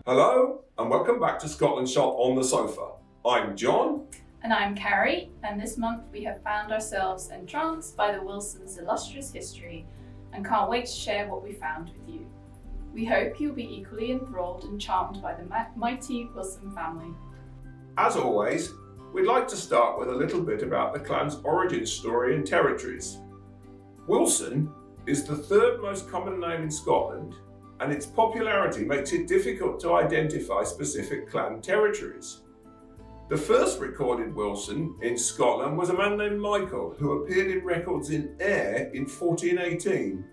Hello and welcome back to ScotlandShop on the Sofa. I'm John. And I'm Carrie, and this month we have found ourselves entranced by the Wilsons' illustrious history and can't wait to share what we found with you. We hope you'll be equally enthralled and charmed by the mighty Wilson family. As always, we'd like to start with a little bit about the clan's origin story and territories. Wilson is the third most common name in Scotland, and its popularity makes it difficult to identify specific clan territories. The first recorded Wilson in Scotland was a man named Michael, who appeared in records in Ayr in 1418.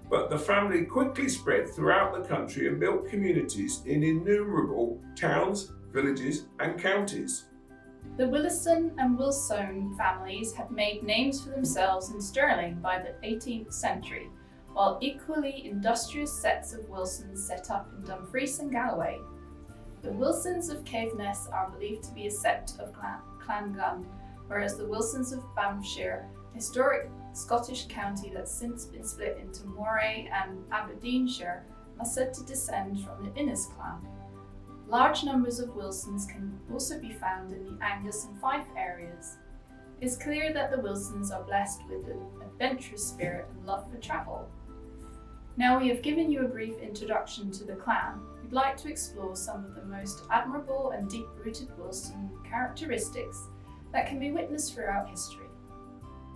But the family quickly spread throughout the country and built communities in innumerable towns, villages and counties. The Wilson and Wilson families had made names for themselves in Stirling by the 18th century, while equally industrious sets of Wilsons set up in Dumfries and Galloway. The Wilsons of Caithness are believed to be a sept of Clan Gunn, whereas the Wilsons of Banffshire, a historic Scottish county that's since been split into Moray and Aberdeenshire, are said to descend from the Innes clan. Large numbers of Wilsons can also be found in the Angus and Fife areas. It's clear that the Wilsons are blessed with an adventurous spirit and love for travel. Now we have given you a brief introduction to the clan, we'd like to explore some of the most admirable and deep-rooted Wilson characteristics that can be witnessed throughout history.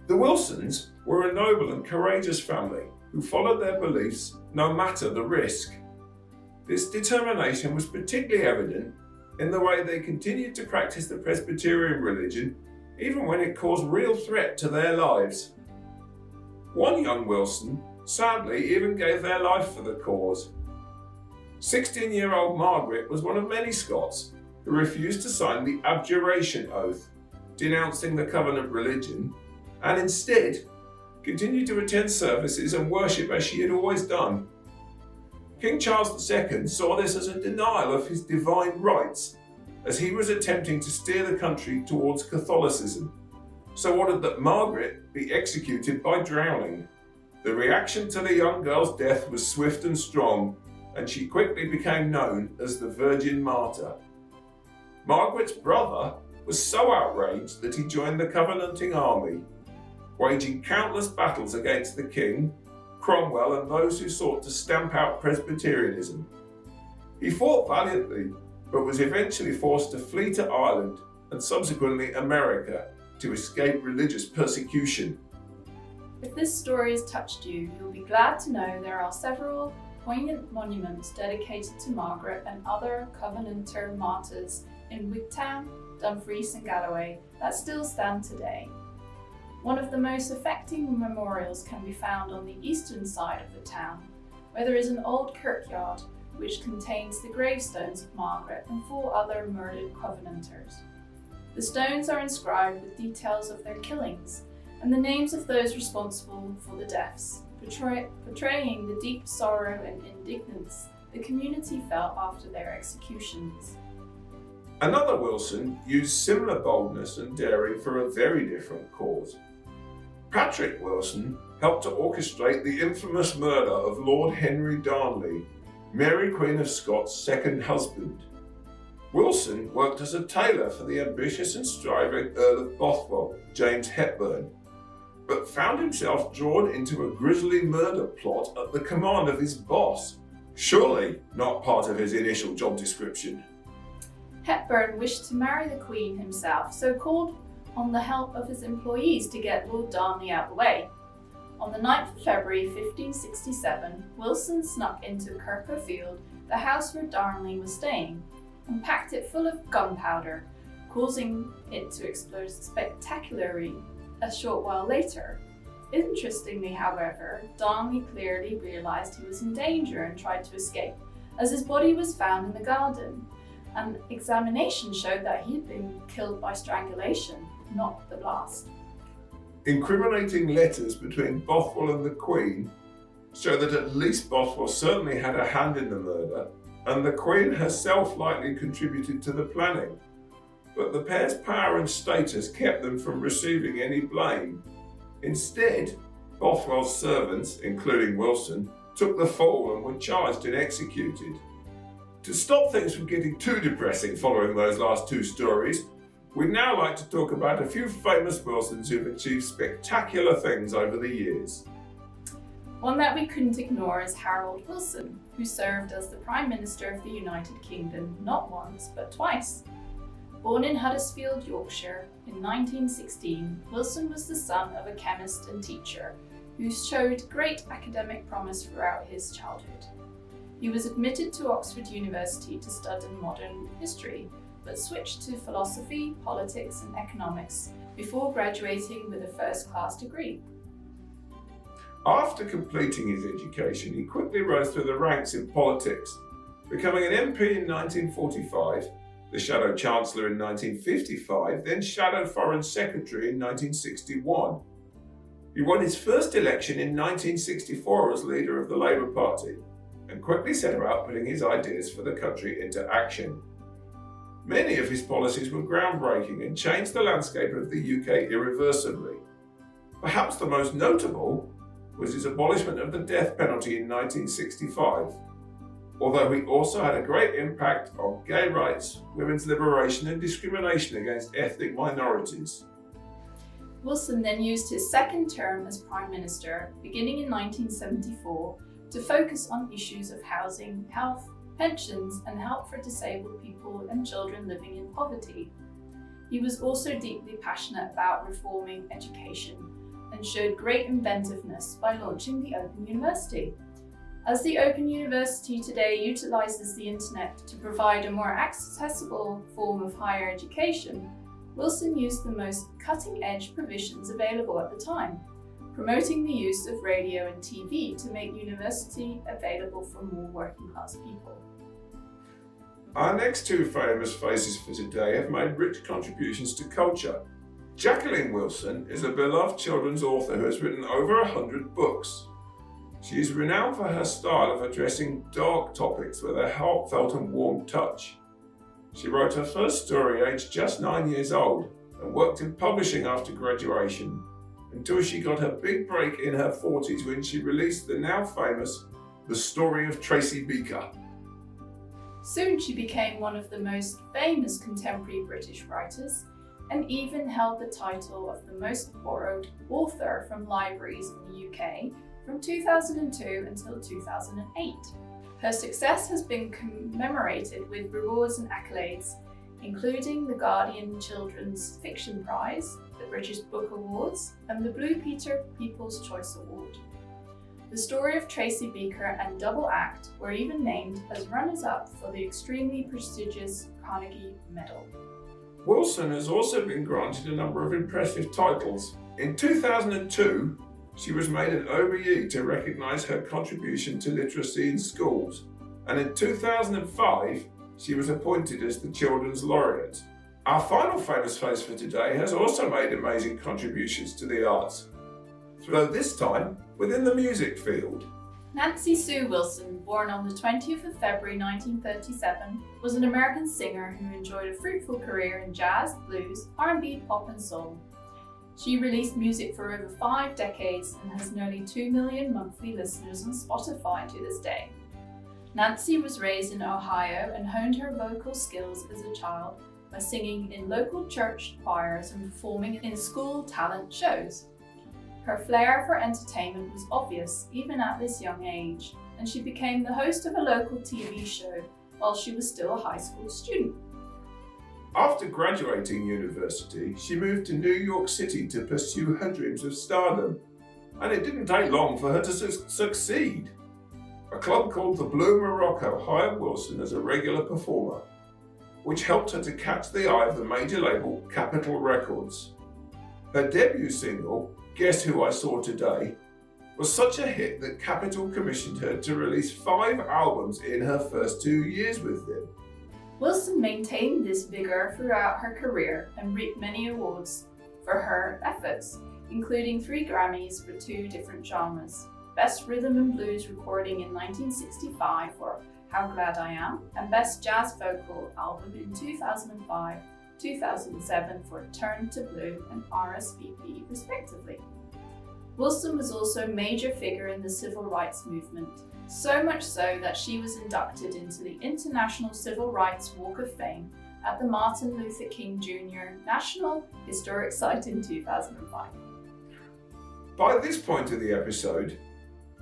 The Wilsons were a noble and courageous family who followed their beliefs no matter the risk. This determination was particularly evident in the way they continued to practice the Presbyterian religion even when it caused real threat to their lives. One young Wilson sadly even gave their life for the cause. 16-year-old Margaret was one of many Scots who refused to sign the abjuration oath, denouncing the covenant religion, and instead continued to attend services and worship as she had always done. King Charles II saw this as a denial of his divine rights, as he was attempting to steer the country towards Catholicism, so ordered that Margaret be executed by drowning. The reaction to the young girl's death was swift and strong, and she quickly became known as the Virgin Martyr. Margaret's brother was so outraged that he joined the Covenanting army, waging countless battles against the king, Cromwell and those who sought to stamp out Presbyterianism. He fought valiantly, but was eventually forced to flee to Ireland and subsequently America to escape religious persecution. If this story has touched you, you'll be glad to know there are several poignant monuments dedicated to Margaret and other Covenanter martyrs in Wigtown, Dumfries and Galloway that still stand today. One of the most affecting memorials can be found on the eastern side of the town, where there is an old kirkyard which contains the gravestones of Margaret and 4 other murdered Covenanters. The stones are inscribed with details of their killings and the names of those responsible for the deaths, portraying the deep sorrow and indignance the community felt after their executions. Another Wilson used similar boldness and daring for a very different cause. Patrick Wilson helped to orchestrate the infamous murder of Lord Henry Darnley, Mary Queen of Scots' second husband. Wilson worked as a tailor for the ambitious and striving Earl of Bothwell, James Hepburn, but found himself drawn into a grisly murder plot at the command of his boss, surely not part of his initial job description. Hepburn wished to marry the Queen himself, so called on the help of his employees to get Lord Darnley out of the way. On the 9th of February 1567, Wilson snuck into Kirklefield, the house where Darnley was staying, and packed it full of gunpowder, causing it to explode spectacularly a short while later. Interestingly, however, Darnley clearly realised he was in danger and tried to escape, as his body was found in the garden. An examination showed that he had been killed by strangulation, not the blast. Incriminating letters between Bothwell and the Queen show that at least Bothwell certainly had a hand in the murder, and the Queen herself likely contributed to the planning. But the pair's power and status kept them from receiving any blame. Instead, Bothwell's servants, including Wilson, took the fall and were charged and executed. To stop things from getting too depressing following those last two stories, we'd now like to talk about a few famous Wilsons who've achieved spectacular things over the years. One that we couldn't ignore is Harold Wilson, who served as the Prime Minister of the United Kingdom not once but twice. Born in Huddersfield, Yorkshire in 1916, Wilson was the son of a chemist and teacher who showed great academic promise throughout his childhood. He was admitted to Oxford University to study modern history, but switched to philosophy, politics and economics before graduating with a first-class degree. After completing his education, he quickly rose through the ranks in politics, becoming an MP in 1945, the Shadow Chancellor in 1955, then Shadow Foreign Secretary in 1961. He won his first election in 1964 as leader of the Labour Party, and quickly set about putting his ideas for the country into action. Many of his policies were groundbreaking and changed the landscape of the UK irreversibly. Perhaps the most notable was his abolishment of the death penalty in 1965, although he also had a great impact on gay rights, women's liberation and discrimination against ethnic minorities. Wilson then used his second term as Prime Minister, beginning in 1974, to focus on issues of housing, health, pensions and help for disabled people and children living in poverty. He was also deeply passionate about reforming education and showed great inventiveness by launching the Open University. As the Open University today utilises the internet to provide a more accessible form of higher education, Wilson used the most cutting-edge provisions available at the time, promoting the use of radio and TV to make university available for more working-class people. Our next two famous faces for today have made rich contributions to culture. Jacqueline Wilson is a beloved children's author who has written over 100 books. She is renowned for her style of addressing dark topics with a heartfelt and warm touch. She wrote her first story aged just 9 years old and worked in publishing after graduation until she got her big break in her 40s when she released the now famous The Story of Tracy Beaker. Soon she became one of the most famous contemporary British writers and even held the title of the most borrowed author from libraries in the UK from 2002 until 2008. Her success has been commemorated with rewards and accolades, including the Guardian Children's Fiction Prize, the British Book Awards, and the Blue Peter People's Choice Award. The Story of Tracy Beaker and Double Act were even named as runners-up for the extremely prestigious Carnegie Medal. Wilson has also been granted a number of impressive titles. In 2002, she was made an OBE to recognise her contribution to literacy in schools, and in 2005, she was appointed as the Children's Laureate. Our final famous face for today has also made amazing contributions to the arts, though this time within the music field. Nancy Sue Wilson, born on the 20th of February 1937, was an American singer who enjoyed a fruitful career in jazz, blues, R&B, pop and soul. She released music for over 5 decades and has nearly 2 million monthly listeners on Spotify to this day. Nancy was raised in Ohio and honed her vocal skills as a child by singing in local church choirs and performing in school talent shows. Her flair for entertainment was obvious even at this young age, and she became the host of a local TV show while she was still a high school student. After graduating university, she moved to New York City to pursue her dreams of stardom, and it didn't take long for her to succeed. A club called the Blue Morocco hired Wilson as a regular performer, which helped her to catch the eye of the major label Capitol Records. Her debut single, Guess Who I Saw Today, was such a hit that Capitol commissioned her to release 5 albums in her first 2 years with them. Wilson maintained this vigour throughout her career and reaped many awards for her efforts, including 3 Grammys for 2 different genres. Best Rhythm and Blues recording in 1965 for How Glad I Am, and Best Jazz Vocal Album in 2005, 2007 for Turn to Blue and RSVP respectively. Wilson was also a major figure in the civil rights movement, so much so that she was inducted into the International Civil Rights Walk of Fame at the Martin Luther King Jr. National Historic Site in 2005. By this point of the episode,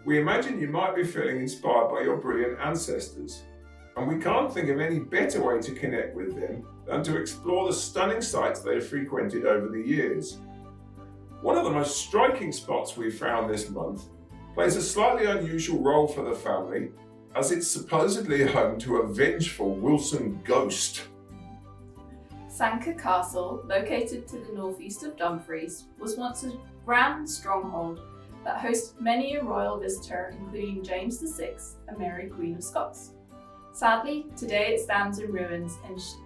we imagine you might be feeling inspired by your brilliant ancestors, and we can't think of any better way to connect with them than to explore the stunning sites they have frequented over the years. One of the most striking spots we found this month plays a slightly unusual role for the family, as it's supposedly home to a vengeful Wilson ghost. Sanquhar Castle, located to the northeast of Dumfries, was once a grand stronghold that hosted many a royal visitor, including James VI and Mary, Queen of Scots. Sadly, today it stands in ruins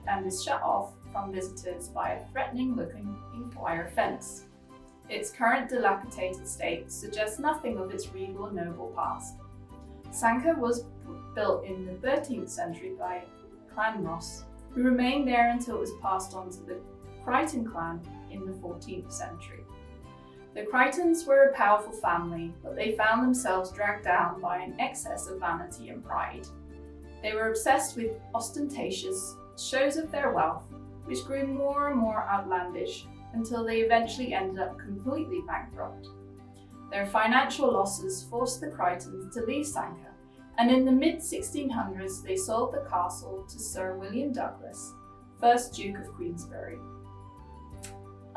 and is shut off from visitors by a threatening-looking wire fence. Its current dilapidated state suggests nothing of its regal and noble past. Sanquhar was built in the 13th century by Clan Ross, who remained there until it was passed on to the Crichton clan in the 14th century. The Crichtons were a powerful family, but they found themselves dragged down by an excess of vanity and pride. They were obsessed with ostentatious shows of their wealth, which grew more and more outlandish until they eventually ended up completely bankrupt. Their financial losses forced the Crichtons to leave Sanquhar, and in the mid-1600s they sold the castle to Sir William Douglas, 1st Duke of Queensferry.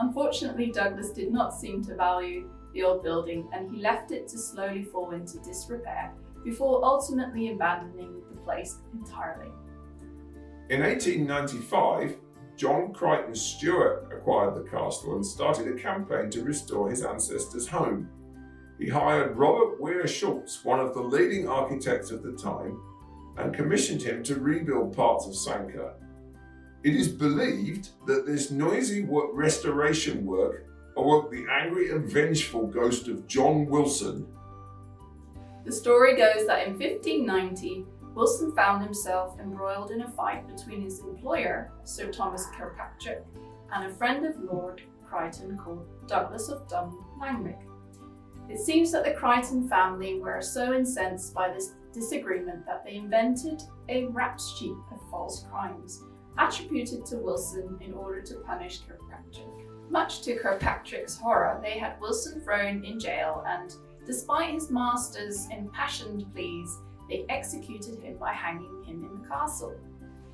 Unfortunately, Douglas did not seem to value the old building, and he left it to slowly fall into disrepair before ultimately abandoning the place entirely. In 1895, John Crichton Stewart acquired the castle and started a campaign to restore his ancestors' home. He hired Robert Weir Schultz, one of the leading architects of the time, and commissioned him to rebuild parts of Sanquhar. It is believed that this noisy restoration work awoke the angry and vengeful ghost of John Wilson. The story goes that in 1590, Wilson found himself embroiled in a fight between his employer, Sir Thomas Kirkpatrick, and a friend of Lord Crichton called Douglas of Langrick. It seems that the Crichton family were so incensed by this disagreement that they invented a rap sheet of false crimes attributed to Wilson in order to punish Kirkpatrick. Much to Kirkpatrick's horror, they had Wilson thrown in jail, and despite his master's impassioned pleas, they executed him by hanging him in the castle.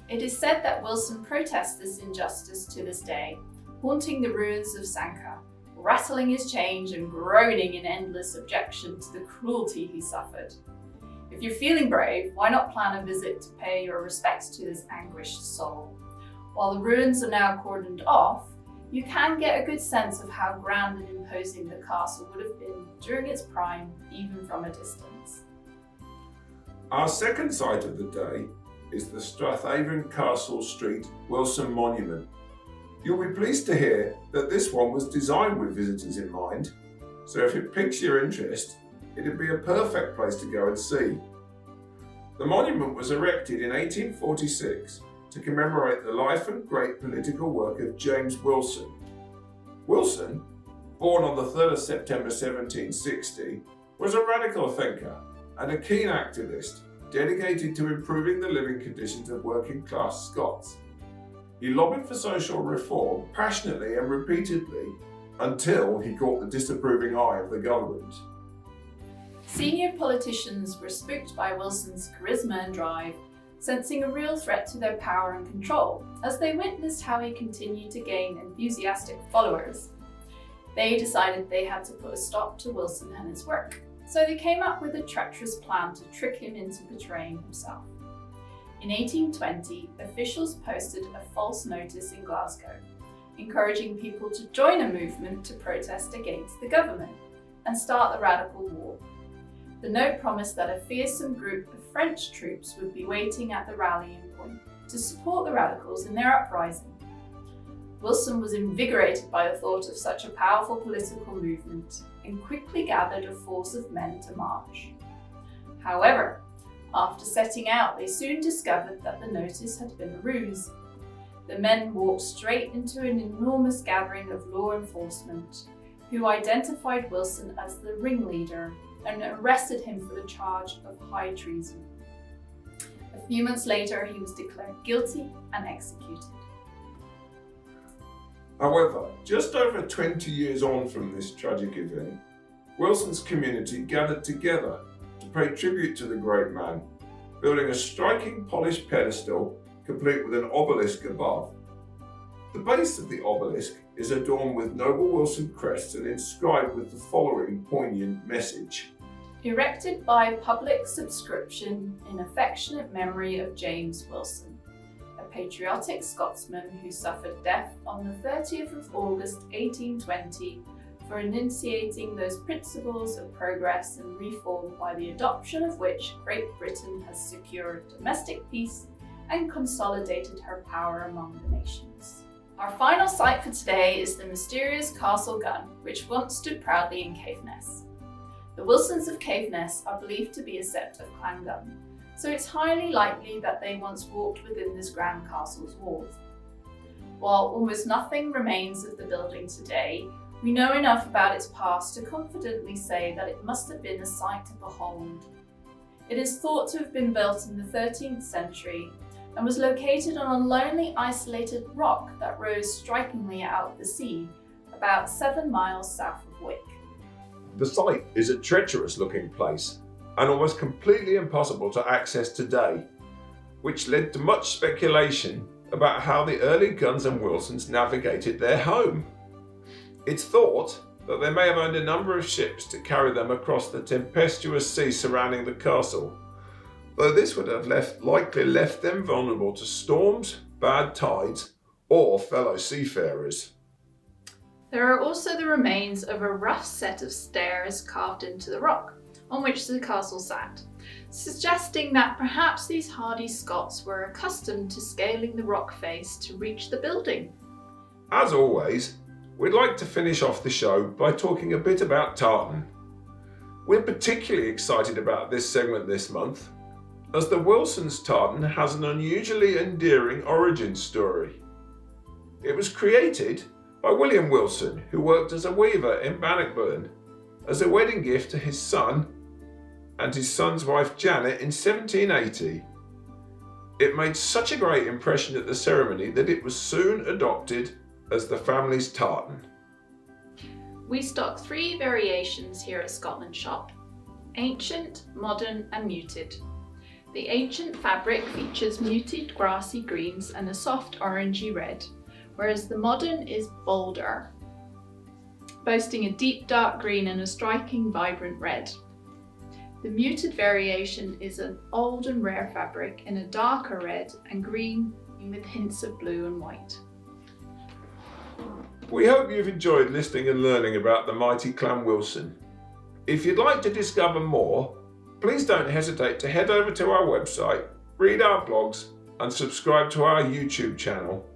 It is said that Wilson protests this injustice to this day, haunting the ruins of Sanquhar, rattling his chains and groaning in endless objection to the cruelty he suffered. If you're feeling brave, why not plan a visit to pay your respects to this anguished soul? While the ruins are now cordoned off, you can get a good sense of how grand and imposing the castle would have been during its prime, even from a distance. Our second site of the day is the Strathaven Castle Street Wilson Monument. You'll be pleased to hear that this one was designed with visitors in mind, so if it piques your interest, it'd be a perfect place to go and see. The monument was erected in 1846 to commemorate the life and great political work of James Wilson. Wilson, born on the 3rd of September 1760, was a radical thinker and a keen activist dedicated to improving the living conditions of working class Scots. He lobbied for social reform passionately and repeatedly until he caught the disapproving eye of the government. Senior politicians were spooked by Wilson's charisma and drive, sensing a real threat to their power and control, as they witnessed how he continued to gain enthusiastic followers. They decided they had to put a stop to Wilson and his work, so they came up with a treacherous plan to trick him into betraying himself. In 1820, officials posted a false notice in Glasgow, encouraging people to join a movement to protest against the government and start the radical war. The note promised that a fearsome group of French troops would be waiting at the rallying point to support the radicals in their uprising. Wilson was invigorated by the thought of such a powerful political movement and quickly gathered a force of men to march. However, after setting out, they soon discovered that the notice had been a ruse. The men walked straight into an enormous gathering of law enforcement, who identified Wilson as the ringleader and arrested him for the charge of high treason. A few months later, he was declared guilty and executed. However, just over 20 years on from this tragic event, Wilson's community gathered together to pay tribute to the great man, building a striking polished pedestal complete with an obelisk above. The base of the obelisk is adorned with noble Wilson crests and inscribed with the following poignant message. Erected by public subscription in affectionate memory of James Wilson, a patriotic Scotsman who suffered death on the 30th of August 1820 for enunciating those principles of progress and reform by the adoption of which Great Britain has secured domestic peace and consolidated her power among the nations. Our final site for today is the mysterious Castle Gunn, which once stood proudly in Caithness. The Wilsons of Caithness are believed to be a sept of Clan Gunn, so it's highly likely that they once walked within this grand castle's walls. While almost nothing remains of the building today, we know enough about its past to confidently say that it must have been a sight to behold. It is thought to have been built in the 13th century and was located on a lonely, isolated rock that rose strikingly out of the sea, about 7 miles south of Wick. The site is a treacherous looking place and almost completely impossible to access today, which led to much speculation about how the early Gunns and Wilsons navigated their home. It's thought that they may have owned a number of ships to carry them across the tempestuous sea surrounding the castle, though this would have likely left them vulnerable to storms, bad tides, or fellow seafarers. There are also the remains of a rough set of stairs carved into the rock, on which the castle sat, suggesting that perhaps these hardy Scots were accustomed to scaling the rock face to reach the building. As always, we'd like to finish off the show by talking a bit about tartan. We're particularly excited about this segment this month, as the Wilsons' tartan has an unusually endearing origin story. It was created by William Wilson, who worked as a weaver in Bannockburn, as a wedding gift to his son and his son's wife Janet in 1780. It made such a great impression at the ceremony that it was soon adopted as the family's tartan. We stock 3 variations here at ScotlandShop: ancient, modern and muted. The ancient fabric features muted grassy greens and a soft orangey red, whereas the modern is bolder, boasting a deep dark green and a striking vibrant red. The muted variation is an old and rare fabric in a darker red and green with hints of blue and white. We hope you've enjoyed listening and learning about the mighty Clan Wilson. If you'd like to discover more, please don't hesitate to head over to our website, read our blogs and subscribe to our YouTube channel.